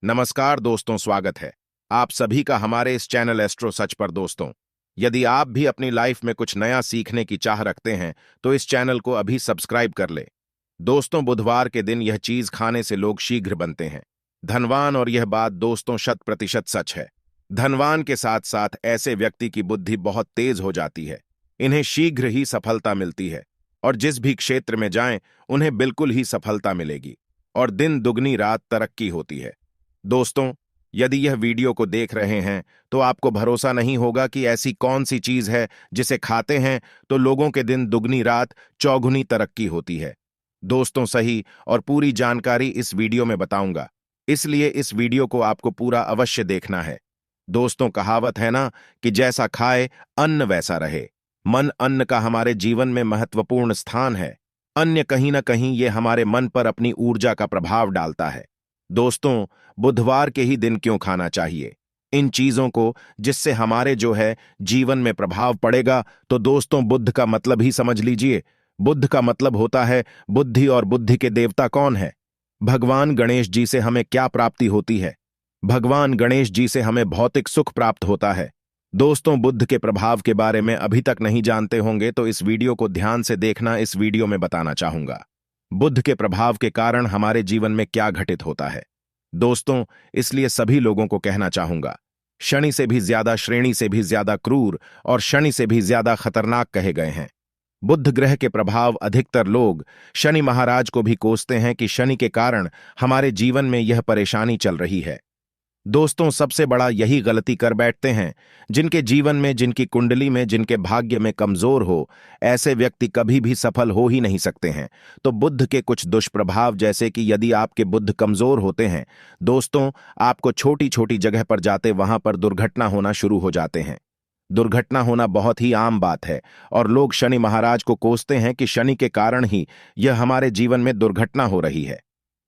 नमस्कार दोस्तों, स्वागत है आप सभी का हमारे इस चैनल एस्ट्रो सच पर। दोस्तों, यदि आप भी अपनी लाइफ में कुछ नया सीखने की चाह रखते हैं तो इस चैनल को अभी सब्सक्राइब कर ले। दोस्तों, बुधवार के दिन यह चीज खाने से लोग शीघ्र बनते हैं धनवान, और यह बात दोस्तों 100% सच है। धनवान के साथ साथ ऐसे व्यक्ति की बुद्धि बहुत तेज हो जाती है, इन्हें शीघ्र ही सफलता मिलती है और जिस भी क्षेत्र में जाएं उन्हें बिल्कुल ही सफलता मिलेगी और दिन दुगनी रात तरक्की होती है। दोस्तों, यदि यह वीडियो को देख रहे हैं तो आपको भरोसा नहीं होगा कि ऐसी कौन सी चीज है जिसे खाते हैं तो लोगों के दिन दुगनी रात चौगुनी तरक्की होती है। दोस्तों, सही और पूरी जानकारी इस वीडियो में बताऊंगा, इसलिए इस वीडियो को आपको पूरा अवश्य देखना है। दोस्तों, कहावत है ना कि जैसा खाए अन्न वैसा रहे। मन अन्न का हमारे जीवन में महत्वपूर्ण स्थान है। अन्य कहीं ना कहीं ये हमारे मन पर अपनी ऊर्जा का प्रभाव डालता है। दोस्तों, बुधवार के ही दिन क्यों खाना चाहिए इन चीजों को जिससे हमारे जो है जीवन में प्रभाव पड़ेगा? तो दोस्तों, बुध का मतलब ही समझ लीजिए। बुध का मतलब होता है बुद्धि, और बुद्धि के देवता कौन है? भगवान गणेश जी से हमें क्या प्राप्ति होती है? भगवान गणेश जी से हमें भौतिक सुख प्राप्त होता है। दोस्तों, बुध के प्रभाव के बारे में अभी तक नहीं जानते होंगे तो इस वीडियो को ध्यान से देखना, इस वीडियो में बताना चाहूंगा बुध के प्रभाव के कारण हमारे जीवन में क्या घटित होता है। दोस्तों, इसलिए सभी लोगों को कहना चाहूंगा, शनि से भी ज्यादा, श्रेणी से भी ज्यादा क्रूर और शनि से भी ज्यादा खतरनाक कहे गए हैं। बुध ग्रह के प्रभाव अधिकतर लोग शनि महाराज को भी कोसते हैं कि शनि के कारण हमारे जीवन में यह परेशानी चल रही है। दोस्तों, सबसे बड़ा यही गलती कर बैठते हैं जिनके जीवन में, जिनकी कुंडली में, जिनके भाग्य में कमजोर हो, ऐसे व्यक्ति कभी भी सफल हो ही नहीं सकते हैं। तो बुध के कुछ दुष्प्रभाव, जैसे कि यदि आपके बुध कमजोर होते हैं दोस्तों, आपको छोटी छोटी जगह पर जाते वहां पर दुर्घटना होना शुरू हो जाते हैं। दुर्घटना होना बहुत ही आम बात है और लोग शनि महाराज को कोसते हैं कि शनि के कारण ही यह हमारे जीवन में दुर्घटना हो रही है,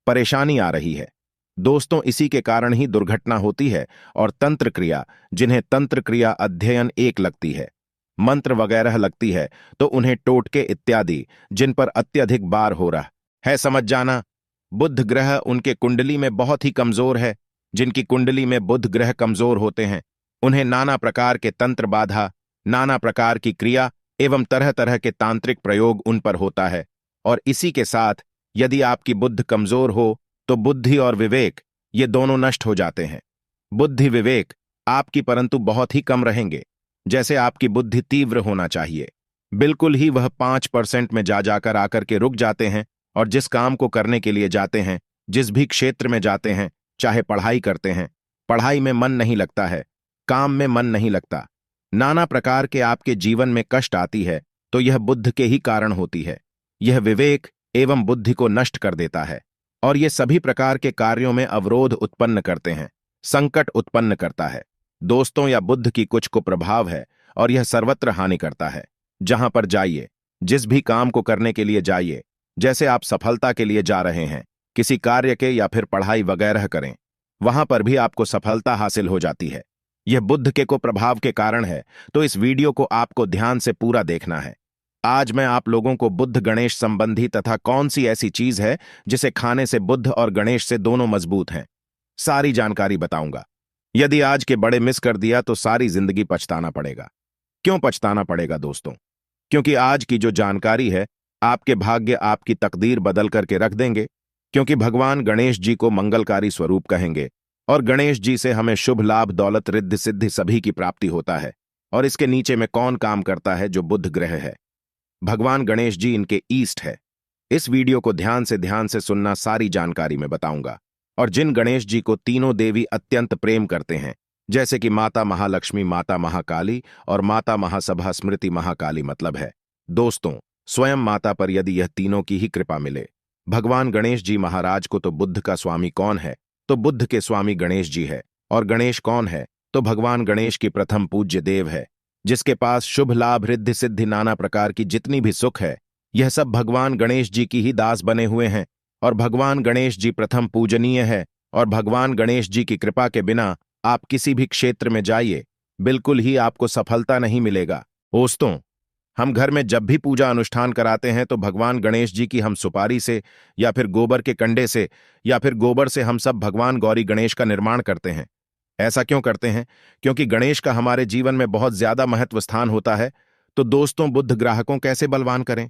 परेशानी आ रही है। दोस्तों, इसी के कारण ही दुर्घटना होती है। और तंत्र क्रिया, जिन्हें तंत्र क्रिया अध्ययन एक लगती है, मंत्र वगैरह लगती है, तो उन्हें टोटके इत्यादि जिन पर अत्यधिक बार हो रहा है, समझ जाना। बुध ग्रह उनके कुंडली में बहुत ही कमजोर है। जिनकी कुंडली में बुध ग्रह कमजोर होते हैं उन्हें नाना प्रकार के तंत्र बाधा, नाना प्रकार की क्रिया एवं तरह तरह के तांत्रिक प्रयोग उन पर होता है। और इसी के साथ यदि आपकी बुद्ध कमजोर हो तो बुद्धि और विवेक ये दोनों नष्ट हो जाते हैं। बुद्धि विवेक आपकी परंतु बहुत ही कम रहेंगे। जैसे आपकी बुद्धि तीव्र होना चाहिए, बिल्कुल ही वह 5% में जा जाकर आकर के रुक जाते हैं। और जिस काम को करने के लिए जाते हैं, जिस भी क्षेत्र में जाते हैं, चाहे पढ़ाई करते हैं, पढ़ाई में मन नहीं लगता है, काम में मन नहीं लगता, नाना प्रकार के आपके जीवन में कष्ट आती है, तो यह बुद्ध के ही कारण होती है। यह विवेक एवं बुद्धि को नष्ट कर देता है और ये सभी प्रकार के कार्यों में अवरोध उत्पन्न करते हैं, संकट उत्पन्न करता है। दोस्तों, यह बुद्ध की कुछ कुप्रभाव है और यह सर्वत्र हानि करता है। जहां पर जाइए, जिस भी काम को करने के लिए जाइए, जैसे आप सफलता के लिए जा रहे हैं, किसी कार्य के या फिर पढ़ाई वगैरह करें, वहां पर भी आपको सफलता हासिल हो जाती है। यह बुद्ध के कुप्रभाव के कारण है। तो इस वीडियो को आपको ध्यान से पूरा देखना है। आज मैं आप लोगों को बुद्ध गणेश संबंधी तथा कौन सी ऐसी चीज है जिसे खाने से बुद्ध और गणेश से दोनों मजबूत हैं, सारी जानकारी बताऊंगा। यदि आज के बड़े मिस कर दिया तो सारी जिंदगी पछताना पड़ेगा। क्यों पछताना पड़ेगा दोस्तों? क्योंकि आज की जो जानकारी है आपके भाग्य, आपकी तकदीर बदल करके रख देंगे। क्योंकि भगवान गणेश जी को मंगलकारी स्वरूप कहेंगे और गणेश जी से हमें शुभ लाभ, दौलत, रिद्धि सिद्धि सभी की प्राप्ति होता है। और इसके नीचे में कौन काम करता है? जो बुध ग्रह है, भगवान गणेश जी इनके ईस्ट है। इस वीडियो को ध्यान से सुनना, सारी जानकारी में बताऊंगा। और जिन गणेश जी को तीनों देवी अत्यंत प्रेम करते हैं, जैसे कि माता महालक्ष्मी, माता महाकाली और माता महासभा स्मृति महाकाली, मतलब है दोस्तों स्वयं माता पर यदि यह तीनों की ही कृपा मिले। भगवान गणेश जी महाराज को तो बुद्ध का स्वामी कौन है? तो बुद्ध के स्वामी गणेश जी है। और गणेश कौन है? तो भगवान गणेश की प्रथम पूज्य देव है, जिसके पास शुभ लाभ, रिद्धि सिद्धि, नाना प्रकार की जितनी भी सुख है, यह सब भगवान गणेश जी की ही दास बने हुए हैं। और भगवान गणेश जी प्रथम पूजनीय है। और भगवान गणेश जी की कृपा के बिना आप किसी भी क्षेत्र में जाइए, बिल्कुल ही आपको सफलता नहीं मिलेगा। दोस्तों, हम घर में जब भी पूजा अनुष्ठान कराते हैं तो भगवान गणेश जी की हम सुपारी से या फिर गोबर के कंडे से या फिर गोबर से हम सब भगवान गौरी गणेश का निर्माण करते हैं। ऐसा क्यों करते हैं? क्योंकि गणेश का हमारे जीवन में बहुत ज्यादा महत्व स्थान होता है। तो दोस्तों, बुद्ध ग्राहकों कैसे बलवान करें?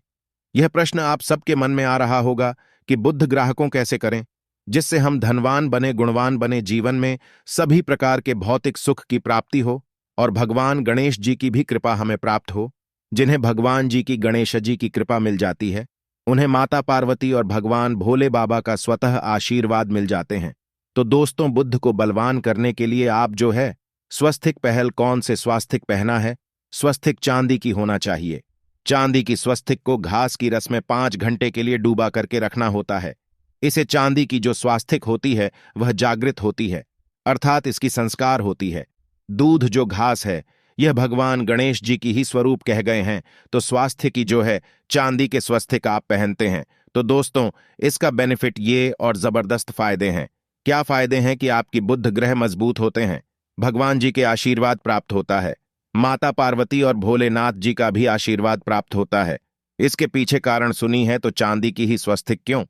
यह प्रश्न आप सबके मन में आ रहा होगा कि बुद्ध ग्राहकों कैसे करें जिससे हम धनवान बने, गुणवान बने, जीवन में सभी प्रकार के भौतिक सुख की प्राप्ति हो और भगवान गणेश जी की भी कृपा हमें प्राप्त हो। जिन्हें भगवान जी की, गणेश जी की कृपा मिल जाती है, उन्हें माता पार्वती और भगवान भोले बाबा का स्वतः आशीर्वाद मिल जाते हैं। तो दोस्तों, बुद्ध को बलवान करने के लिए आप जो है स्वस्तिक पहल कौन से स्वास्तिक पहना है? स्वस्तिक चांदी की होना चाहिए। चांदी की स्वस्तिक को घास की रस में 5 घंटे के लिए डूबा करके रखना होता है। इसे चांदी की जो स्वास्तिक होती है वह जागृत होती है, अर्थात इसकी संस्कार होती है। दूध जो घास है यह भगवान गणेश जी की ही स्वरूप कह गए हैं। तो स्वास्थ्य की जो है चांदी के स्वस्तिक आप पहनते हैं तो दोस्तों, इसका बेनिफिट ये और जबरदस्त फायदे हैं। क्या फायदे हैं कि आपकी बुद्ध ग्रह मजबूत होते हैं, भगवान जी के आशीर्वाद प्राप्त होता है, माता पार्वती और भोलेनाथ जी का भी आशीर्वाद प्राप्त होता है। इसके पीछे कारण सुनी है तो चांदी की ही स्वस्तिक क्यों?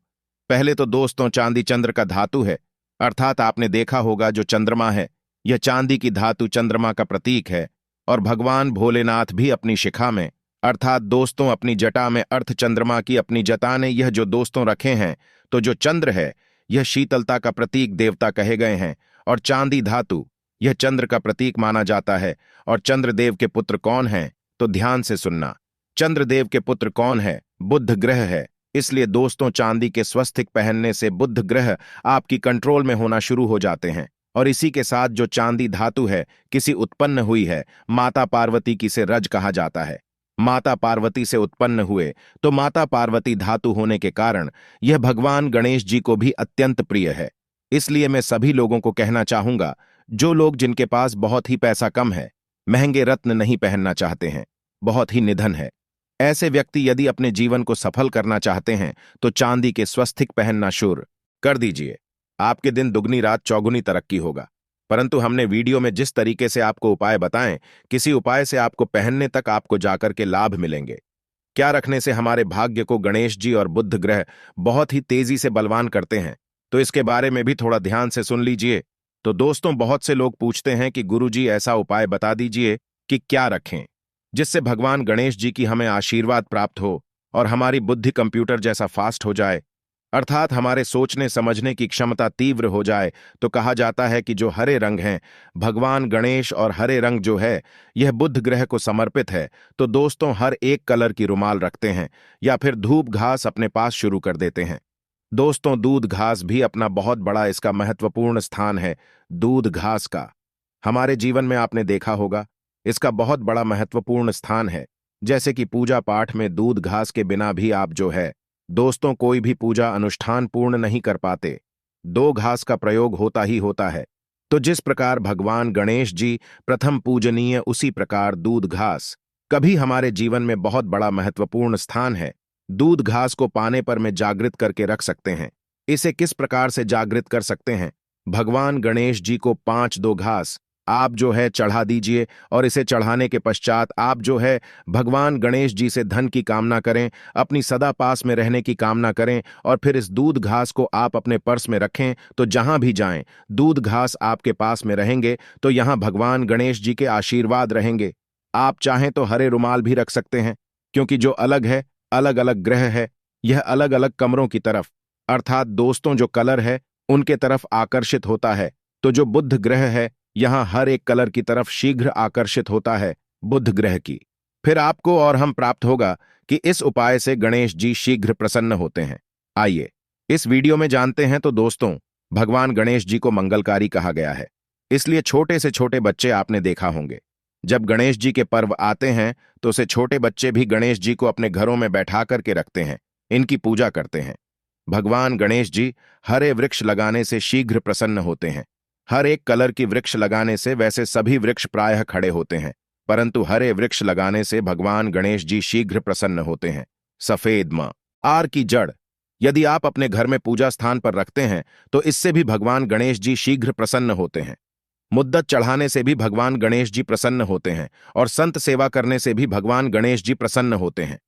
पहले तो दोस्तों, चांदी चंद्र का धातु है, अर्थात आपने देखा होगा जो चंद्रमा है यह चांदी की धातु चंद्रमा का प्रतीक है। और भगवान भोलेनाथ भी अपनी शिखा में, अर्थात दोस्तों अपनी जटा में अर्थ चंद्रमा की अपनी जटा ने यह जो दोस्तों रखे हैं, तो जो चंद्र है यह शीतलता का प्रतीक देवता कहे गए हैं और चांदी धातु यह चंद्र का प्रतीक माना जाता है। और चंद्रदेव के पुत्र कौन हैं? तो ध्यान से सुनना, चंद्रदेव के पुत्र कौन है? बुद्ध ग्रह है। इसलिए दोस्तों, चांदी के स्वस्तिक पहनने से बुद्ध ग्रह आपकी कंट्रोल में होना शुरू हो जाते हैं। और इसी के साथ जो चांदी धातु है किसी उत्पन्न हुई है, माता पार्वती की से रज कहा जाता है। माता पार्वती से उत्पन्न हुए तो माता पार्वती धातु होने के कारण यह भगवान गणेश जी को भी अत्यंत प्रिय है। इसलिए मैं सभी लोगों को कहना चाहूंगा, जो लोग जिनके पास बहुत ही पैसा कम है, महंगे रत्न नहीं पहनना चाहते हैं, बहुत ही निधन है, ऐसे व्यक्ति यदि अपने जीवन को सफल करना चाहते हैं तो चांदी के स्वस्तिक पहनना शुरू कर दीजिए। आपके दिन दुगनी रात चौगुनी तरक्की होगा। परंतु हमने वीडियो में जिस तरीके से आपको उपाय बताएं, किसी उपाय से आपको पहनने तक आपको जाकर के लाभ मिलेंगे। क्या रखने से हमारे भाग्य को गणेश जी और बुद्ध ग्रह बहुत ही तेजी से बलवान करते हैं, तो इसके बारे में भी थोड़ा ध्यान से सुन लीजिए। तो दोस्तों, बहुत से लोग पूछते हैं कि गुरुजी ऐसा उपाय बता दीजिए कि क्या रखें जिससे भगवान गणेश जी की हमें आशीर्वाद प्राप्त हो और हमारी बुद्धि कंप्यूटर जैसा फास्ट हो जाए, अर्थात हमारे सोचने समझने की क्षमता तीव्र हो जाए। तो कहा जाता है कि जो हरे रंग हैं, भगवान गणेश और हरे रंग जो है यह बुद्ध ग्रह को समर्पित है। तो दोस्तों, हर एक कलर की रुमाल रखते हैं या फिर धूप घास अपने पास शुरू कर देते हैं। दोस्तों, दूध घास भी अपना बहुत बड़ा इसका महत्वपूर्ण स्थान है। दूध घास का हमारे जीवन में आपने देखा होगा, इसका बहुत बड़ा महत्वपूर्ण स्थान है। जैसे कि पूजा पाठ में दूध घास के बिना भी आप जो है दोस्तों कोई भी पूजा अनुष्ठान पूर्ण नहीं कर पाते। दो घास का प्रयोग होता ही होता है। तो जिस प्रकार भगवान गणेश जी प्रथम पूजनीय, उसी प्रकार दूध घास कभी हमारे जीवन में बहुत बड़ा महत्वपूर्ण स्थान है। दूध घास को पाने पर में जागृत करके रख सकते हैं। इसे किस प्रकार से जागृत कर सकते हैं? भगवान गणेश जी को 5 दो घास आप जो है चढ़ा दीजिए और इसे चढ़ाने के पश्चात आप जो है भगवान गणेश जी से धन की कामना करें, अपनी सदा पास में रहने की कामना करें और फिर इस दूध घास को आप अपने पर्स में रखें। तो जहां भी जाएं, दूध घास आपके पास में रहेंगे तो यहां भगवान गणेश जी के आशीर्वाद रहेंगे। आप चाहें तो हरे रुमाल भी रख सकते हैं, क्योंकि जो अलग है, अलग अलग ग्रह है, यह अलग अलग कमरों की तरफ, अर्थात दोस्तों जो कलर है उनके तरफ आकर्षित होता है। तो जो बुद्ध ग्रह है यहां हर एक कलर की तरफ शीघ्र आकर्षित होता है बुद्ध ग्रह की। फिर आपको और हम प्राप्त होगा कि इस उपाय से गणेश जी शीघ्र प्रसन्न होते हैं। आइए इस वीडियो में जानते हैं। तो दोस्तों, भगवान गणेश जी को मंगलकारी कहा गया है, इसलिए छोटे से छोटे बच्चे आपने देखा होंगे, जब गणेश जी के पर्व आते हैं तो उसे छोटे बच्चे भी गणेश जी को अपने घरों में बैठा करके रखते हैं, इनकी पूजा करते हैं। भगवान गणेश जी हरे वृक्ष लगाने से शीघ्र प्रसन्न होते हैं। हर एक कलर की वृक्ष लगाने से वैसे सभी वृक्ष प्रायः खड़े होते हैं, परंतु हरे वृक्ष लगाने से भगवान गणेश जी शीघ्र प्रसन्न होते हैं। सफेद मां आर की जड़ यदि आप अपने घर में पूजा स्थान पर रखते हैं तो इससे भी भगवान गणेश जी शीघ्र प्रसन्न होते हैं। मुद्दत चढ़ाने से भी भगवान गणेश जी प्रसन्न होते हैं और संत सेवा करने से भी भगवान गणेश जी प्रसन्न होते हैं।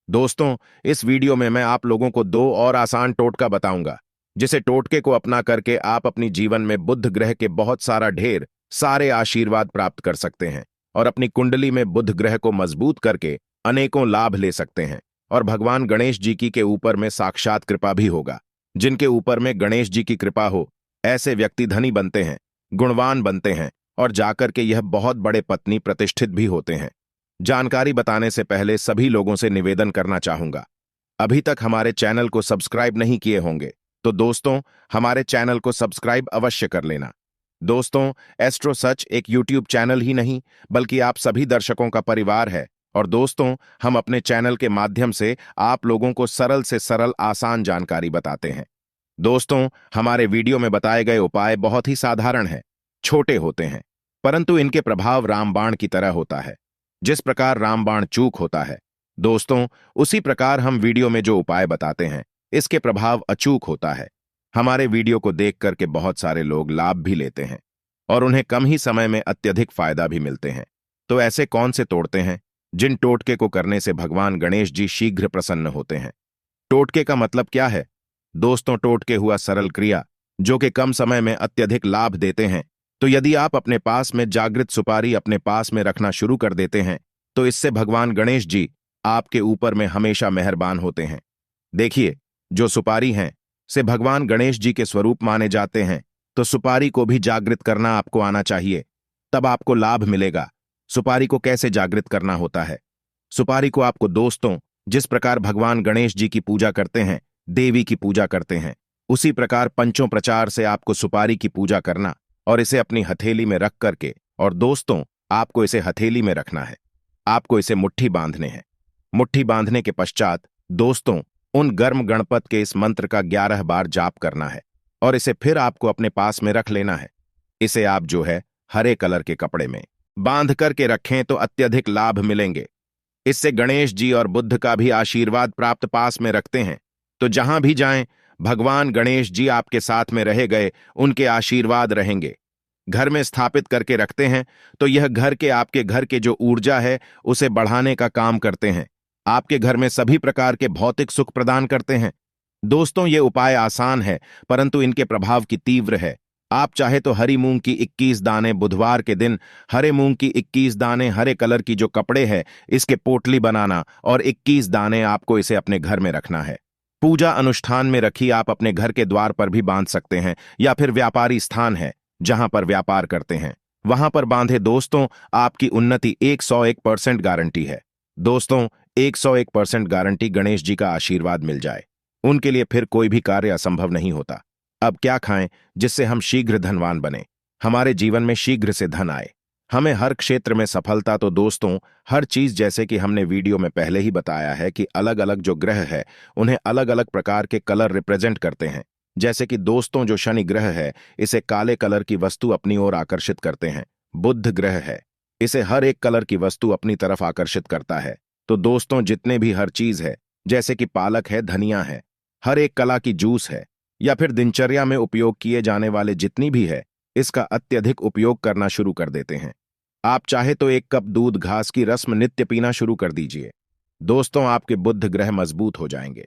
दोस्तों, इस वीडियो में मैं आप लोगों को दो और आसान टोटका बताऊंगा, जिसे टोटके को अपना करके आप अपनी जीवन में बुध ग्रह के बहुत ढेर सारे आशीर्वाद प्राप्त कर सकते हैं और अपनी कुंडली में बुध ग्रह को मजबूत करके अनेकों लाभ ले सकते हैं। और भगवान गणेश जी की के ऊपर में साक्षात कृपा भी होगा। जिनके ऊपर में गणेश जी की कृपा हो, ऐसे व्यक्ति धनी बनते हैं, गुणवान बनते हैं और जाकर के यह बहुत बड़े पत्नी प्रतिष्ठित भी होते हैं। जानकारी बताने से पहले सभी लोगों से निवेदन करना चाहूंगा, अभी तक हमारे चैनल को सब्सक्राइब नहीं किए होंगे तो दोस्तों हमारे चैनल को सब्सक्राइब अवश्य कर लेना। दोस्तों, एस्ट्रो सच एक यूट्यूब चैनल ही नहीं बल्कि आप सभी दर्शकों का परिवार है। और दोस्तों, हम अपने चैनल के माध्यम से आप लोगों को सरल से सरल आसान जानकारी बताते हैं। दोस्तों, हमारे वीडियो में बताए गए उपाय बहुत ही साधारण हैं, छोटे होते हैं, परंतु इनके प्रभाव रामबाण की तरह होता है। जिस प्रकार रामबाण चूक होता है दोस्तों, उसी प्रकार हम वीडियो में जो उपाय बताते हैं इसके प्रभाव अचूक होता है। हमारे वीडियो को देख करके बहुत सारे लोग लाभ भी लेते हैं और उन्हें कम ही समय में अत्यधिक फायदा भी मिलते हैं। तो ऐसे कौन से तोड़ते हैं जिन टोटके को करने से भगवान गणेश जी शीघ्र प्रसन्न होते हैं? टोटके का मतलब क्या है दोस्तों? टोटके हुआ सरल क्रिया जो कि कम समय में अत्यधिक लाभ देते हैं। तो यदि आप अपने पास में जागृत सुपारी अपने पास में रखना शुरू कर देते हैं तो इससे भगवान गणेश जी आपके ऊपर में हमेशा मेहरबान होते हैं। देखिए, जो सुपारी हैं से भगवान गणेश जी के स्वरूप माने जाते हैं, तो सुपारी को भी जागृत करना आपको आना चाहिए, तब आपको लाभ मिलेगा। सुपारी को कैसे जागृत करना होता है? सुपारी को आपको दोस्तों जिस प्रकार भगवान गणेश जी की पूजा करते हैं, देवी की पूजा करते हैं, उसी प्रकार पंचों प्रचार से आपको सुपारी की पूजा करना और इसे अपनी हथेली में रख करके, और दोस्तों आपको इसे हथेली में रखना है, आपको इसे मुट्ठी बांधने हैं। मुट्ठी बांधने के पश्चात दोस्तों उन गर्म गणपत के इस मंत्र का 11 बार जाप करना है और इसे फिर आपको अपने पास में रख लेना है। इसे आप जो है हरे कलर के कपड़े में बांध करके रखें तो अत्यधिक लाभ मिलेंगे। इससे गणेश जी और बुद्ध का भी आशीर्वाद प्राप्त पास में रखते हैं, तो जहां भी जाएं भगवान गणेश जी आपके साथ में रहे गए, उनके आशीर्वाद रहेंगे। घर में स्थापित करके रखते हैं तो यह घर के आपके घर के जो ऊर्जा है उसे बढ़ाने का काम करते हैं, आपके घर में सभी प्रकार के भौतिक सुख प्रदान करते हैं। दोस्तों, ये उपाय आसान है परंतु इनके प्रभाव की तीव्र है। आप चाहे तो हरी मूंग की 21 दाने बुधवार के दिन, हरे मूंग की 21 दाने हरे कलर की जो कपड़े है इसके पोटली बनाना और 21 दाने आपको इसे अपने घर में रखना है। पूजा अनुष्ठान में रखी आप अपने घर के द्वार पर भी बांध सकते हैं या फिर व्यापारी स्थान है जहां पर व्यापार करते हैं वहां पर बांधे। दोस्तों, आपकी उन्नति 101% गारंटी है। दोस्तों, 101% गारंटी गणेश जी का आशीर्वाद मिल जाए, उनके लिए फिर कोई भी कार्य असंभव नहीं होता। अब क्या खाएं जिससे हम शीघ्र धनवान बने, हमारे जीवन में शीघ्र से धन आए, हमें हर क्षेत्र में सफलता? तो दोस्तों, हर चीज जैसे कि हमने वीडियो में पहले ही बताया है कि अलग अलग जो ग्रह है उन्हें अलग अलग प्रकार के कलर रिप्रेजेंट करते हैं। जैसे कि दोस्तों जो शनि ग्रह है इसे काले कलर की वस्तु अपनी ओर आकर्षित करते हैं। बुध ग्रह है, इसे हर एक कलर की वस्तु अपनी तरफ आकर्षित करता है। तो दोस्तों, जितने भी हर चीज है जैसे कि पालक है, धनिया है, हर एक कला की जूस है या फिर दिनचर्या में उपयोग किए जाने वाले जितनी भी है, इसका अत्यधिक उपयोग करना शुरू कर देते हैं। आप चाहे तो 1 कप दूध घास की रस्म नित्य पीना शुरू कर दीजिए। दोस्तों, आपके बुध ग्रह मजबूत हो जाएंगे,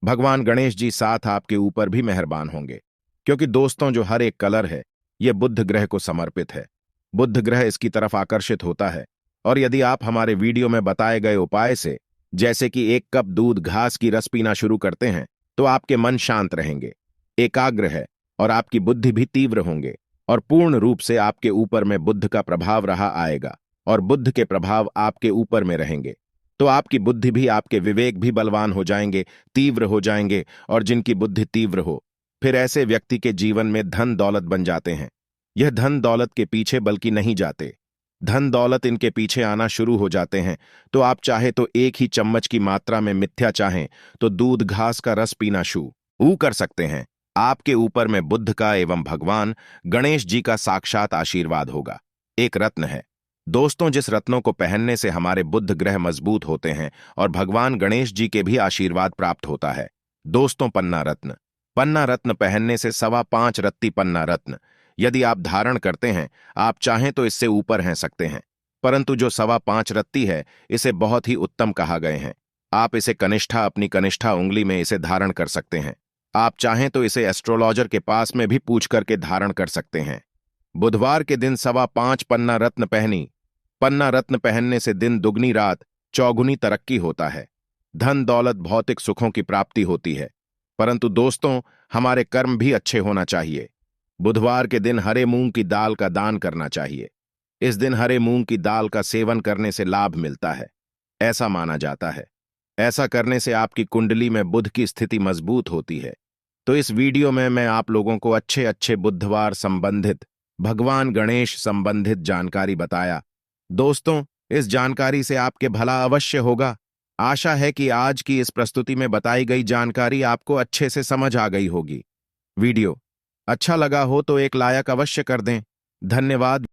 भगवान गणेश जी साथ आपके ऊपर भी मेहरबान होंगे, क्योंकि दोस्तों जो हर एक कलर है यह बुध ग्रह को समर्पित है। बुध ग्रह इसकी तरफ आकर्षित होता है। और यदि आप हमारे वीडियो में बताए गए उपाय से जैसे कि 1 कप दूध घास की रस पीना शुरू करते हैं तो आपके मन शांत रहेंगे, एकाग्र है और आपकी बुद्धि भी तीव्र होंगे और पूर्ण रूप से आपके ऊपर में बुद्ध का प्रभाव रहा आएगा और बुद्ध के प्रभाव आपके ऊपर में रहेंगे। तो आपकी बुद्धि भी, आपके विवेक भी बलवान हो जाएंगे, तीव्र हो जाएंगे। और जिनकी बुद्धि तीव्र हो फिर ऐसे व्यक्ति के जीवन में धन दौलत बन जाते हैं। यह धन दौलत के पीछे बल्कि नहीं जाते, धन दौलत इनके पीछे आना शुरू हो जाते हैं। तो आप चाहे तो 1 ही चम्मच की मात्रा में मिथ्या चाहें तो दूध घास का रस पीना शुरू कर सकते हैं। आपके ऊपर में बुद्ध का एवं भगवान गणेश जी का साक्षात आशीर्वाद होगा। एक रत्न है दोस्तों, जिस रत्नों को पहनने से हमारे बुध ग्रह मजबूत होते हैं और भगवान गणेश जी के भी आशीर्वाद प्राप्त होता है। दोस्तों, पन्ना रत्न। पन्ना रत्न पहनने से 5.25 रत्ती पन्ना रत्न यदि आप धारण करते हैं, आप चाहें तो इससे ऊपर हैं सकते हैं, परंतु जो 5.25 रत्ती है, इसे बहुत ही उत्तम कहा गए हैं। आप इसे कनिष्ठा अपनी कनिष्ठा उंगली में इसे धारण कर सकते हैं। आप चाहें तो इसे एस्ट्रोलॉजर के पास में भी पूछ करके धारण कर सकते हैं। बुधवार के दिन 5.25 पन्ना रत्न पहनी। पन्ना रत्न पहनने से दिन दुगनी रात चौगुनी तरक्की होता है। धन दौलत भौतिक सुखों की प्राप्ति होती है। परंतु दोस्तों, हमारे कर्म भी अच्छे होना चाहिए। बुधवार के दिन हरे मूंग की दाल का दान करना चाहिए। इस दिन हरे मूंग की दाल का सेवन करने से लाभ मिलता है, ऐसा माना जाता है। ऐसा करने से आपकी कुंडली में बुध की स्थिति मजबूत होती है। तो इस वीडियो में मैं आप लोगों को अच्छे अच्छे बुधवार संबंधित, भगवान गणेश संबंधित जानकारी बताया। दोस्तों, इस जानकारी से आपके भला अवश्य होगा। आशा है कि आज की इस प्रस्तुति में बताई गई जानकारी आपको अच्छे से समझ आ गई होगी। वीडियो अच्छा लगा हो तो एक लाइक अवश्य कर दें। धन्यवाद।